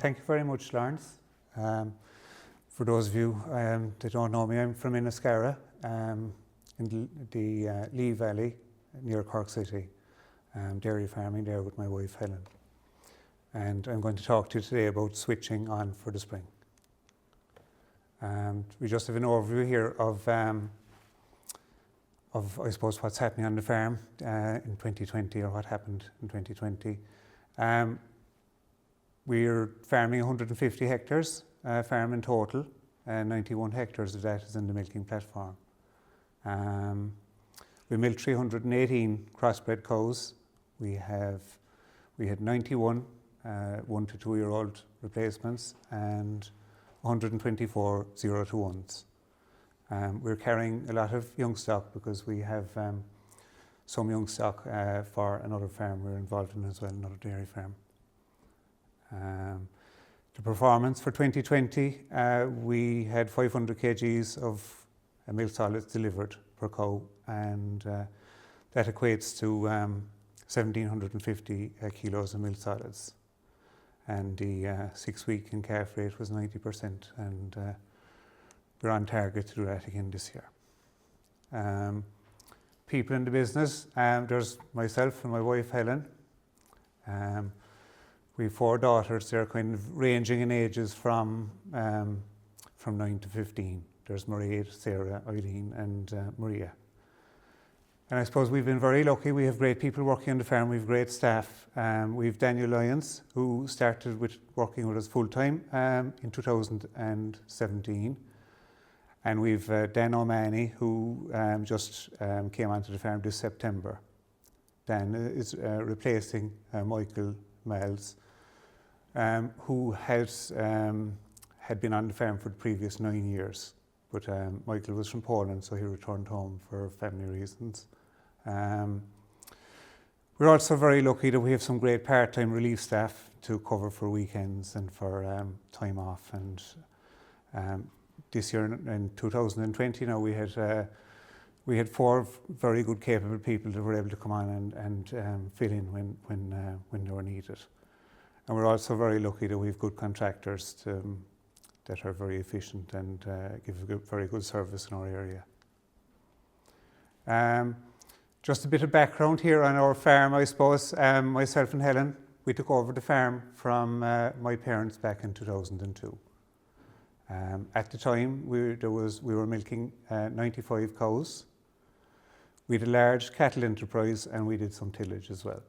Thank you very much, Lawrence. For those of you that don't know me, I'm from Inniscarra, in the Lee Valley near Cork City, dairy farming there with my wife Helen. And I'm going to talk to you today about switching on for the spring. We just have an overview here of I suppose what's happening on the farm in 2020, or what happened in 2020. We're farming 150 hectares, farm in total, 91 hectares of that is in the milking platform. We milked 318 crossbred cows. We had 91 1 to 2 year old replacements and 124 0 to 1s. We're carrying a lot of young stock because we have some young stock for another farm we're involved in as well, another dairy farm. The performance for 2020, we had 500 kgs of milk solids delivered per cow, and that equates to 1,750 kilos of milk solids. And the 6-week in calf rate was 90%, and we're on target to do that again this year. People in the business, there's myself and my wife Helen. We have 4 daughters. They're kind of ranging in ages from 9 to 15. There's Maria, Sarah, Eileen and Maria. And I suppose we've been very lucky. We have great people working on the farm. We have great staff. We have Daniel Lyons, who started working with us full time in 2017. And we've Dan O'Mahony, who just came onto the farm this September. Dan is replacing Michael Miles, who had been on the farm for the previous 9 years. But Michael was from Poland, so he returned home for family reasons. We're also very lucky that we have some great part-time relief staff to cover for weekends and for time off. And this year in 2020, now we had 4 very good, capable people that were able to come on and fill in when they were needed. And we're also very lucky that we have good contractors that are very efficient and give a very good service in our area. Just a bit of background here on our farm, I suppose. Myself and Helen, we took over the farm from my parents back in 2002. At the time, we were milking 95 cows. We had a large cattle enterprise and we did some tillage as well.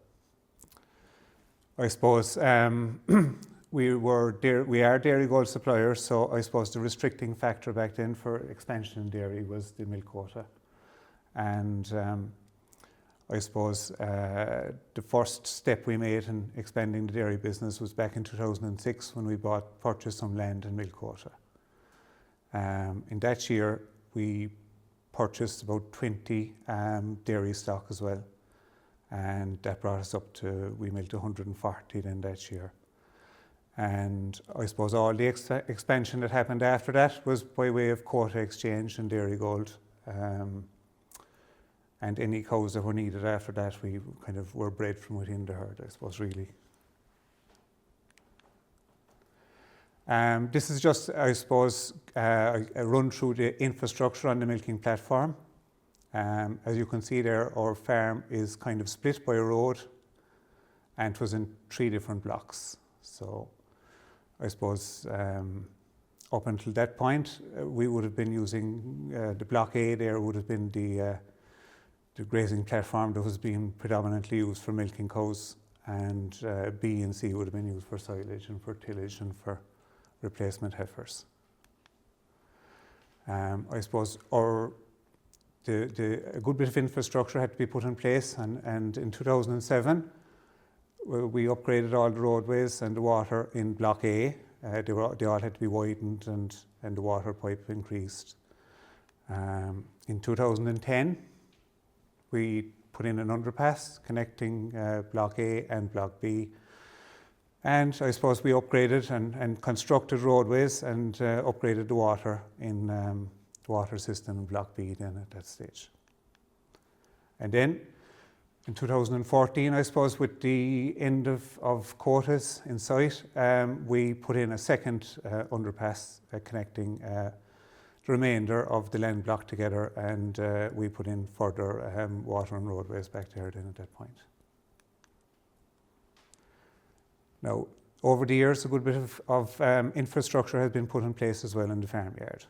I suppose we are dairy gold suppliers, so I suppose the restricting factor back then for expansion in dairy was the milk quota. And I suppose the first step we made in expanding the dairy business was back in 2006 when we purchased some land and milk quota. In that year, we purchased about 20 dairy stock as well. And that brought us up to, we milked 140 then that year. And I suppose all the expansion that happened after that was by way of quota exchange and dairy gold. And any cows that were needed after that, we kind of were bred from within the herd, I suppose, really. This is just, I suppose, a run through the infrastructure on the milking platform. As you can see there, our farm is kind of split by a road, and it was in 3 different blocks. So I suppose up until that point, we would have been using the block A there would have been the grazing platform that was being predominantly used for milking cows, and B and C would have been used for silage and for tillage and for replacement heifers. I suppose a good bit of infrastructure had to be put in place, and in 2007 we upgraded all the roadways and the water in Block A. They all had to be widened and the water pipe increased. In 2010 we put in an underpass connecting Block A and Block B, and I suppose we upgraded and constructed roadways and upgraded the water in the water system in Block B then at that stage. And then In 2014, I suppose, with the end of quotas in sight, we put in a second underpass connecting the remainder of the land block together, and we put in further water and roadways back there then at that point. Now, over the years, a good bit of infrastructure has been put in place as well in the farmyard.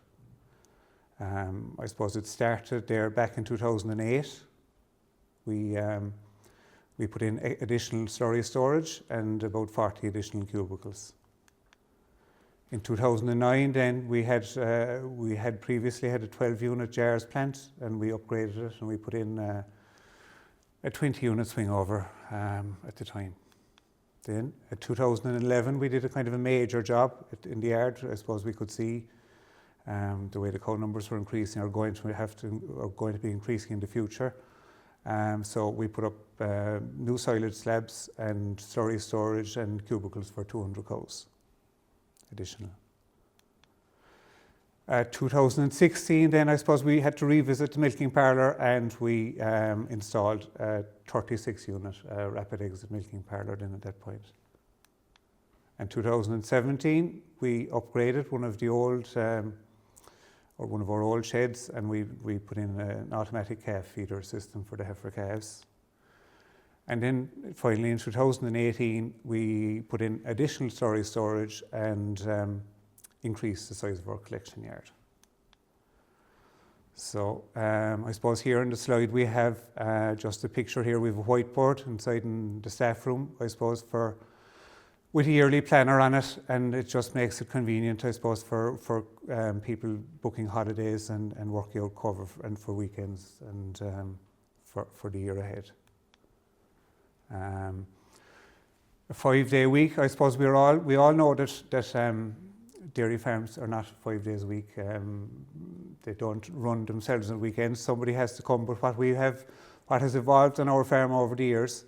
I suppose it started there back in 2008. We put in additional slurry storage and about 40 additional cubicles. In 2009, then we had previously had a 12-unit jars plant, and we upgraded it, and we put in a 20-unit swingover at the time. Then, in 2011, we did a kind of a major job in the yard. I suppose we could see the way the cow numbers were increasing, are going to be increasing in the future. So we put up new silage slabs and slurry storage and cubicles for 200 cows additional. 2016, then I suppose we had to revisit the milking parlour, and we installed a 36-unit rapid exit milking parlour then at that point. In 2017, we upgraded one of our old sheds, and we put in an automatic calf feeder system for the heifer calves. And then finally in 2018, we put in additional storage and increased the size of our collection yard. So I suppose here in the slide we have just a picture here. We have a whiteboard inside in the staff room, I suppose, with a yearly planner on it, and it just makes it convenient, I suppose, for people booking holidays and working out cover and for weekends and for the year ahead. A 5-day week, I suppose we all know that dairy farms are not 5 days a week. They don't run themselves on weekends. Somebody has to come, but what has evolved on our farm over the years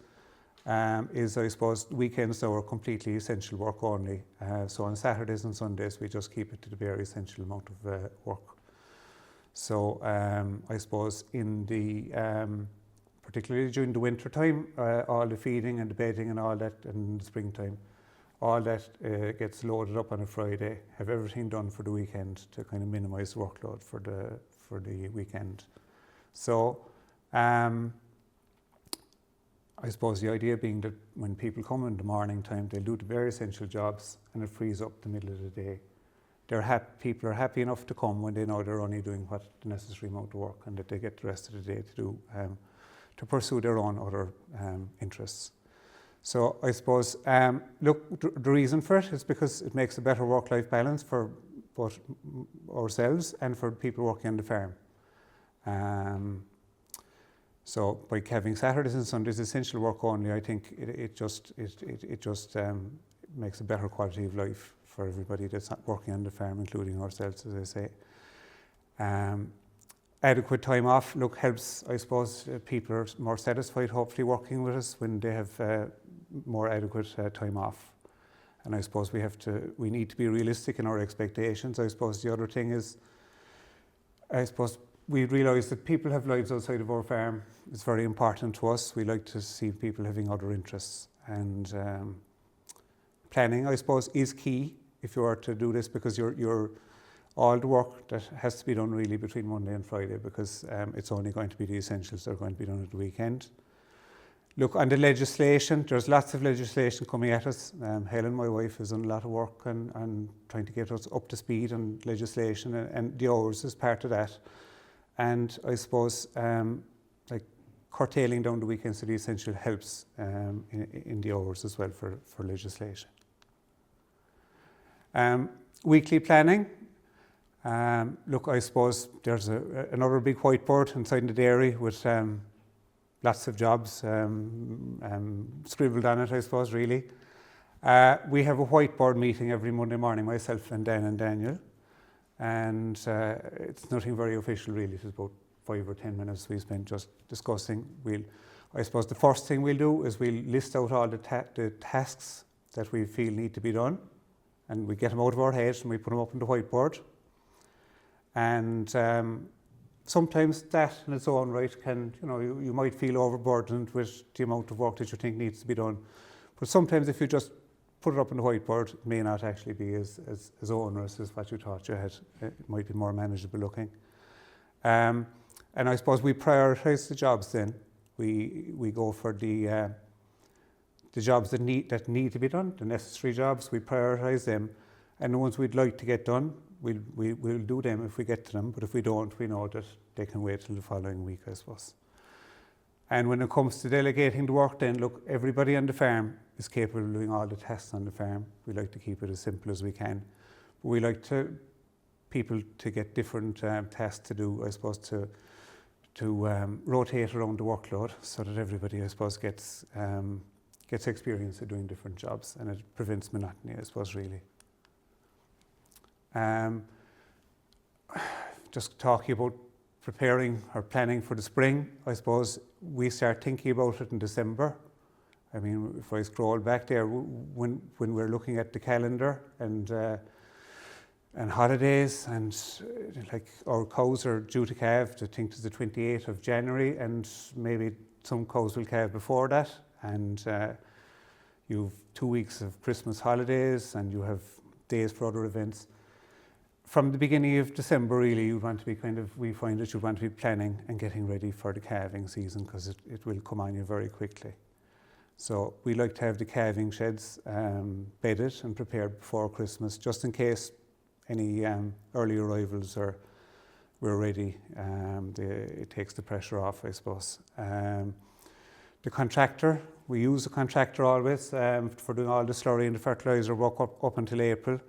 is, I suppose, weekends are completely essential work only. So on Saturdays and Sundays, we just keep it to the very essential amount of work. So I suppose in the particularly during the winter time, all the feeding and the bedding and all that, and in the springtime, all that gets loaded up on a Friday, have everything done for the weekend to kind of minimise workload for the weekend. So I suppose the idea being that when people come in the morning time, they'll do the very essential jobs, and it frees up the middle of the day. People are happy enough to come when they know they're only doing what the necessary amount of work, and that they get the rest of the day to do to pursue their own other interests. So I suppose, look, the reason for it is because it makes a better work-life balance for both ourselves and for people working on the farm. So by having Saturdays and Sundays essential work only, I think it just makes a better quality of life for everybody that's working on the farm, including ourselves, as I say. Adequate time off, helps, I suppose, people are more satisfied, hopefully, working with us when they have more adequate time off. And I suppose we need to be realistic in our expectations. I suppose the other thing is, I suppose we realise that people have lives outside of our farm. It's very important to us. We like to see people having other interests. And planning, I suppose, is key if you are to do this, because you're all the work that has to be done really between Monday and Friday, because it's only going to be the essentials that are going to be done at the weekend. Look, on the legislation, there's lots of legislation coming at us. Helen, my wife, has done a lot of work on trying to get us up to speed on legislation, and the hours is part of that. And I suppose curtailing down the weekends to the essential helps in the hours as well for legislation. Weekly planning. Look, I suppose there's another big whiteboard inside the dairy with lots of jobs scribbled on it, I suppose, really. We have a whiteboard meeting every Monday morning, myself and Dan and Daniel. And it's nothing very official, really. It's about 5 or 10 minutes we spend just discussing. I suppose the first thing we'll do is we'll list out all the tasks that we feel need to be done, and we get them out of our heads and we put them up on the whiteboard. And sometimes that in its own right can, you might feel overburdened with the amount of work that you think needs to be done. But sometimes if you just put it up on the whiteboard, it may not actually be as onerous as what you thought you had. It might be more manageable looking. And I suppose we prioritise the jobs then. We go for the jobs that need to be done, the necessary jobs, we prioritise them. And the ones we'd like to get done, we'll do them if we get to them. But if we don't, we know that they can wait till the following week, I suppose. And when it comes to delegating the work then, look, everybody on the farm is capable of doing all the tasks on the farm. We like to keep it as simple as we can. But we like people to get different tasks to do, I suppose, to rotate around the workload so that everybody, I suppose, gets experience of doing different jobs, and it prevents monotony, I suppose, really. Just talking about preparing or planning for the spring, I suppose we start thinking about it in December. I mean, if I scroll back there, when we're looking at the calendar and holidays, and like our cows are due to calve, I think it's the 28th of January, and maybe some cows will calve before that, and you've 2 weeks of Christmas holidays, and you have days for other events. From the beginning of December, really, you want to be we find that you want to be planning and getting ready for the calving season, because it will come on you very quickly. So we like to have the calving sheds bedded and prepared before Christmas, just in case any early arrivals we're ready. It takes the pressure off, I suppose. The contractor, we use a contractor always for doing all the slurry and the fertiliser work up until April.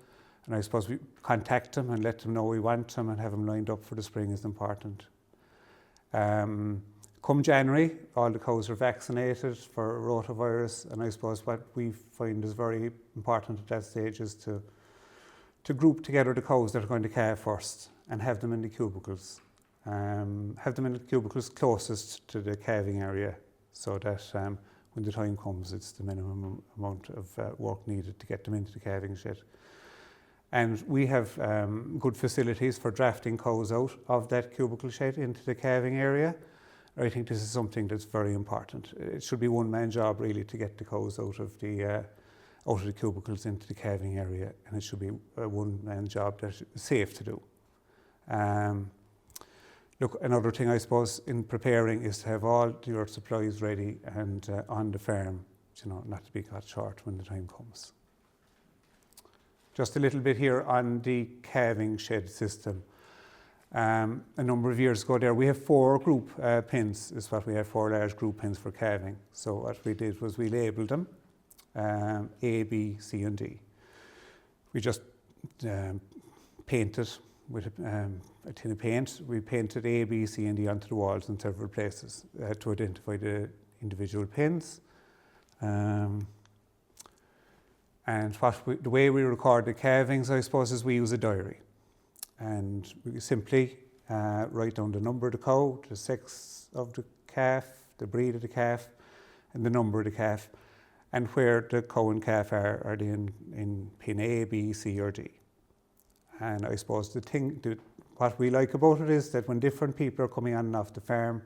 And I suppose we contact them and let them know we want them and have them lined up for the spring is important. Come January, all the cows are vaccinated for rotavirus, and I suppose what we find is very important at that stage is to group together the cows that are going to calve first and have them in the cubicles. Have them in the cubicles closest to the calving area, so that when the time comes, it's the minimum amount of work needed to get them into the calving shed. And we have good facilities for drafting cows out of that cubicle shed into the calving area. I think this is something that's very important. It should be one-man job really to get the cows out of the cubicles into the calving area, and it should be a one-man job that is safe to do. Look, another thing I suppose in preparing is to have all your supplies ready and on the farm, not to be caught short when the time comes. Just a little bit here on the calving shed system. A number of years ago there, we have 4 group pens, is what we have, 4 large group pens for calving. So what we did was we labelled them A, B, C and D. We just painted with a tin of paint. We painted A, B, C and D onto the walls in several places to identify the individual pens. And the way we record the calvings, I suppose, is we use a diary. And we simply write down the number of the cow, the sex of the calf, the breed of the calf, and the number of the calf, and where the cow and calf are they in pin A, B, C, or D. And I suppose what we like about it is that when different people are coming on and off the farm,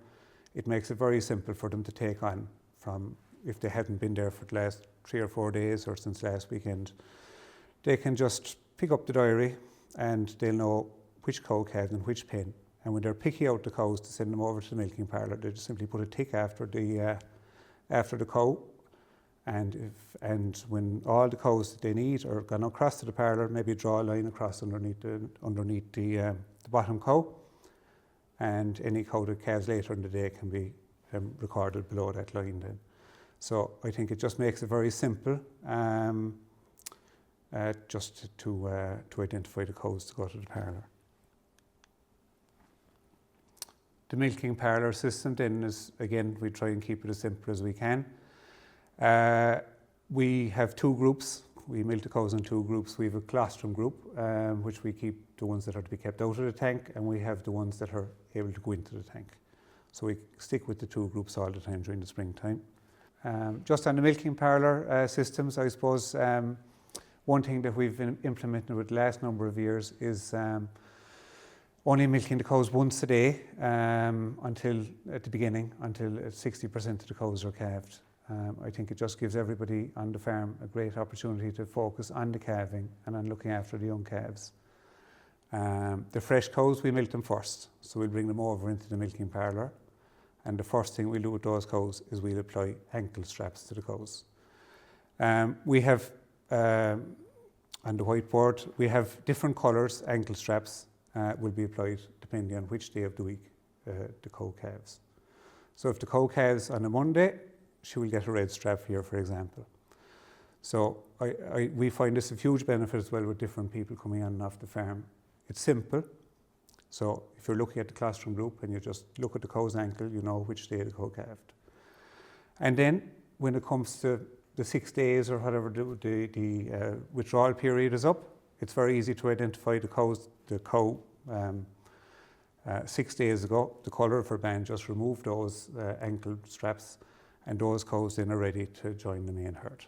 it makes it very simple for them to take on from, if they hadn't been there for the last 3 or 4 days or since last weekend, they can just pick up the diary and they'll know which cow calved in which pen. And when they're picking out the cows to send them over to the milking parlour, they just simply put a tick after the cow. And when all the cows that they need are gone across to the parlour, maybe draw a line across underneath the bottom cow. And any cow that calves later in the day can be recorded below that line then. So I think it just makes it very simple just to identify the cows to go to the parlour. The milking parlour system then is, again, we try and keep it as simple as we can. We have 2 groups. We milk the cows in 2 groups. We have a colostrum group, which we keep the ones that are to be kept out of the tank, and we have the ones that are able to go into the tank. So we stick with the 2 groups all the time during the springtime. Just on the milking parlour systems, I suppose one thing that we've been implementing with the last number of years is only milking the cows once a day until at the beginning, until 60% of the cows are calved. I think it just gives everybody on the farm a great opportunity to focus on the calving and on looking after the young calves. The fresh cows, we milk them first, so we'll bring them over into the milking parlour, and the first thing we'll do with those cows is we'll apply ankle straps to the cows. We have, on the whiteboard, we have different colours ankle straps will be applied depending on which day of the week the cow calves. So if the cow calves on a Monday, she will get a red strap here, for example. So we find this a huge benefit as well with different people coming on and off the farm. It's simple. So if you're looking at the colostrum group and you just look at the cow's ankle, you know which day the cow calved. And then when it comes to the 6 days or whatever the withdrawal period is up, it's very easy to identify the cow 6 days ago. The colour for band just remove those ankle straps, and those cows then are ready to join the main herd.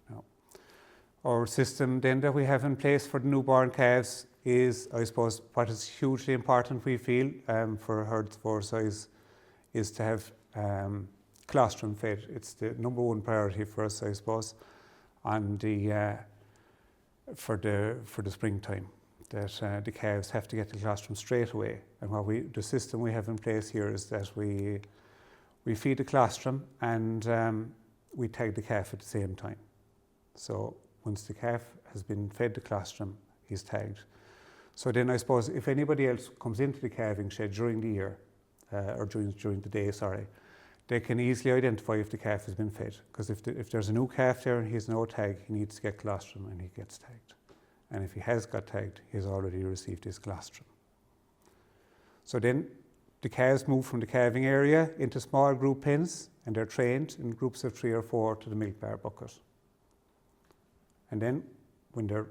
Now, our system then that we have in place for the newborn calves is, I suppose, what is hugely important, we feel, for herds of our size, is to have colostrum fed. It's the number one priority for us, I suppose, on the for the springtime. That the calves have to get the colostrum straight away, and the system we have in place here is that we feed the colostrum and we tag the calf at the same time. So once the calf has been fed the colostrum, he's tagged. So then I suppose if anybody else comes into the calving shed during the year, or during the day, they can easily identify if the calf has been fed. Because if there's a new calf there and he has no tag, he needs to get colostrum and he gets tagged. And if he has got tagged, he has already received his colostrum. So then the calves move from the calving area into small group pens, and they're trained in groups of 3 or 4 to the milk bar bucket. And then when they're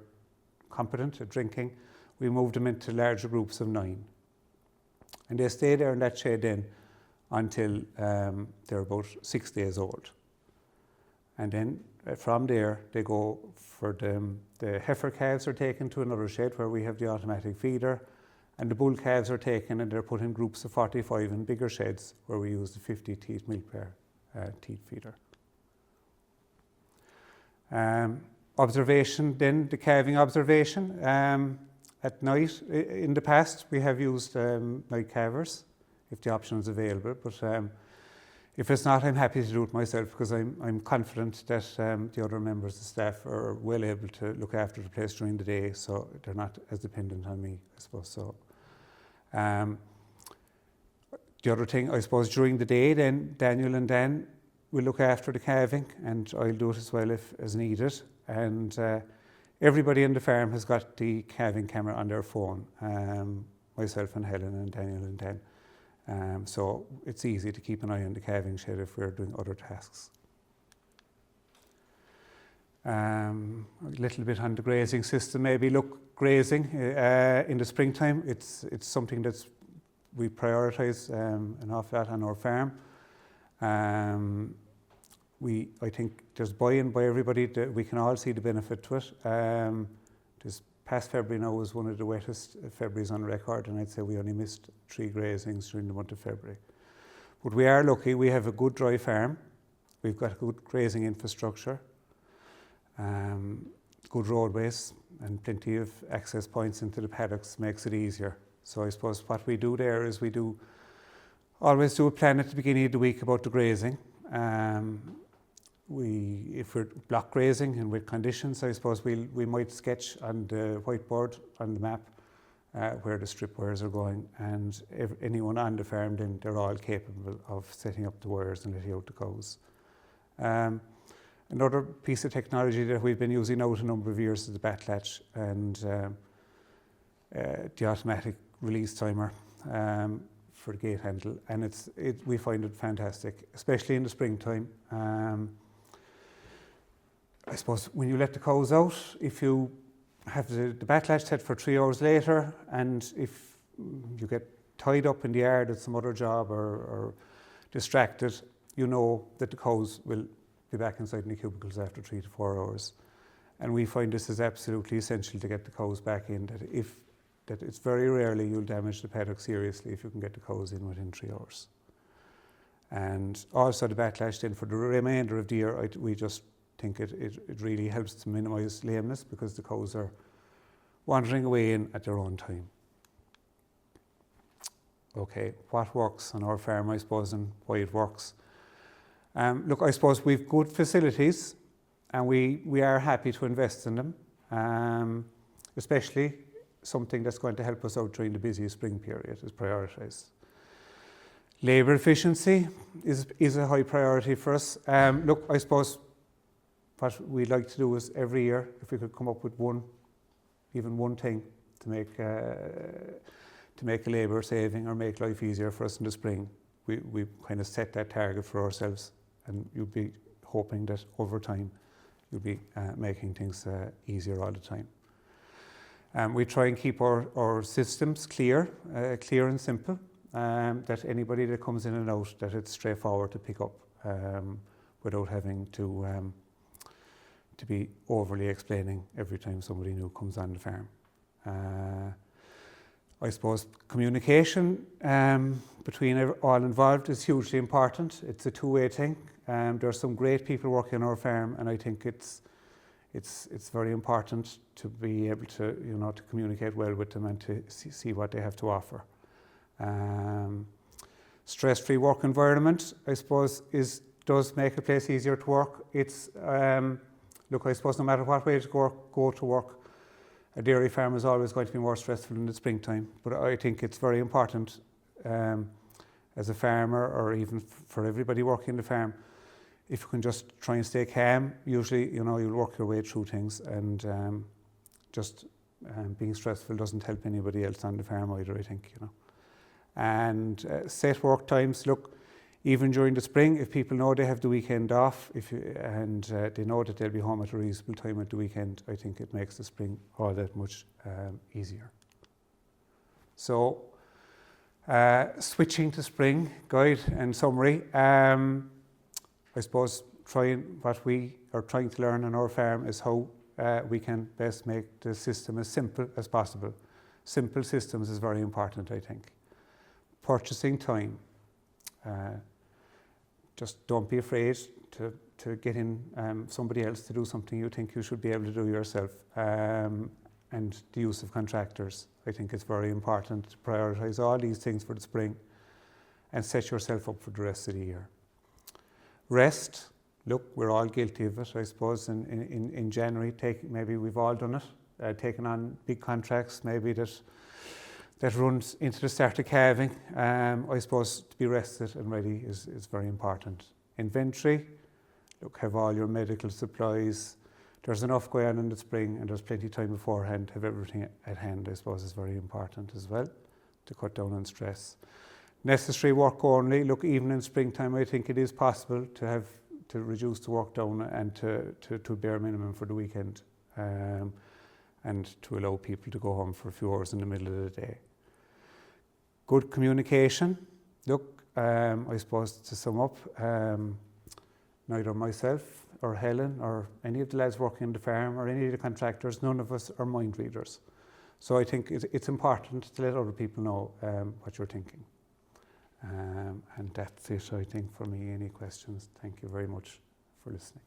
competent at drinking, we move them into larger groups of 9. And they stay there in that shed then until they're about 6 days old. And then from there, they go for the heifer calves are taken to another shed where we have the automatic feeder, and the bull calves are taken and they're put in groups of 45 in bigger sheds where we use the 50 teat milk bar teat feeder. Observation then, the calving observation. At night, in the past, we have used night calvers if the option is available, but if it's not, I'm happy to do it myself because I'm confident that the other members of staff are well able to look after the place during the day, so they're not as dependent on me, I suppose. So the other thing, I suppose, during the day, then Daniel and Dan will look after the calving, and I'll do it as well if as needed. And everybody on the farm has got the calving camera on their phone, myself and Helen and Daniel and Dan. So it's easy to keep an eye on the calving shed if we're doing other tasks. A little bit on the grazing system, maybe. Look, grazing in the springtime, it's something that we prioritise an awful lot on our farm. I think there's buy-in by everybody that we can all see the benefit to it. This past February now was one of the wettest Februaries on record, and I'd say we only missed 3 grazings during the month of February. But we are lucky, we have a good dry farm, we've got good grazing infrastructure, good roadways, and plenty of access points into the paddocks makes it easier. So I suppose what we do there is we always do a plan at the beginning of the week about the grazing. If we're block grazing and with conditions, I suppose we might sketch on the whiteboard on the map where the strip wires are going, and anyone on the farm then they're all capable of setting up the wires and letting out the cows. Another piece of technology that we've been using now for a number of years is the bat latch and the automatic release timer for the gate handle, and we find it fantastic, especially in the springtime. I suppose when you let the cows out, if you have the bat latch set for 3 hours later, and if you get tied up in the yard at some other job or distracted, you know that the cows will be back inside in the cubicles after 3 to 4 hours. And we find this is absolutely essential to get the cows back in, that it's very rarely you'll damage the paddock seriously if you can get the cows in within 3 hours. And also the backlash then for the remainder of the year, we just think it really helps to minimise lameness, because the cows are wandering away in at their own time. Okay, what works on our farm, I suppose, and why it works? Look, I suppose we've good facilities, and we are happy to invest in them, especially something that's going to help us out during the busy spring period is prioritised. Labour efficiency is a high priority for us. Look, I suppose what we'd like to do is every year, if we could come up with even one thing to make a labour saving or make life easier for us in the spring, we kind of set that target for ourselves, and you'll be hoping that over time you'll be making things easier all the time. We try and keep our systems clear and simple, that anybody that comes in and out, that it's straightforward to pick up without having to be overly explaining every time somebody new comes on the farm. I suppose communication between all involved is hugely important. It's a two-way thing. There are some great people working on our farm, and I think it's very important to be able to, to communicate well with them and to see what they have to offer. Stress-free work environment, I suppose, does make a place easier to work. It's look, I suppose no matter what way to go to work, a dairy farm is always going to be more stressful in the springtime. But I think it's very important as a farmer, or even for everybody working the farm, if you can just try and stay calm. Usually, you'll work your way through things, and just being stressful doesn't help anybody else on the farm either, I think, And set work times. Look, even during the spring, if people know they have the weekend off, and they know that they'll be home at a reasonable time at the weekend, I think it makes the spring all that much easier. So, switching to spring guide and summary. I suppose what we are trying to learn on our farm is how we can best make the system as simple as possible. Simple systems is very important, I think. Purchasing time. Just don't be afraid to get in somebody else to do something you think you should be able to do yourself. And the use of contractors. I think it's very important to prioritise all these things for the spring and set yourself up for the rest of the year. Rest. Look, we're all guilty of it, I suppose. In January, maybe we've all done it, taken on big contracts, maybe that runs into the start of calving. I suppose to be rested and ready is very important. Inventory. Look, have all your medical supplies. There's enough going on in the spring, and there's plenty of time beforehand to have everything at hand, I suppose, is very important as well, to cut down on stress. Necessary work only. Look, even in springtime, I think it is possible to reduce the work down and to bare minimum for the weekend, and to allow people to go home for a few hours in the middle of the day. Good communication. Look, I suppose to sum up, neither myself or Helen or any of the lads working on the farm or any of the contractors, none of us are mind readers. So I think it's important to let other people know what you're thinking. And that's it, I think, for me. Any questions? Thank you very much for listening.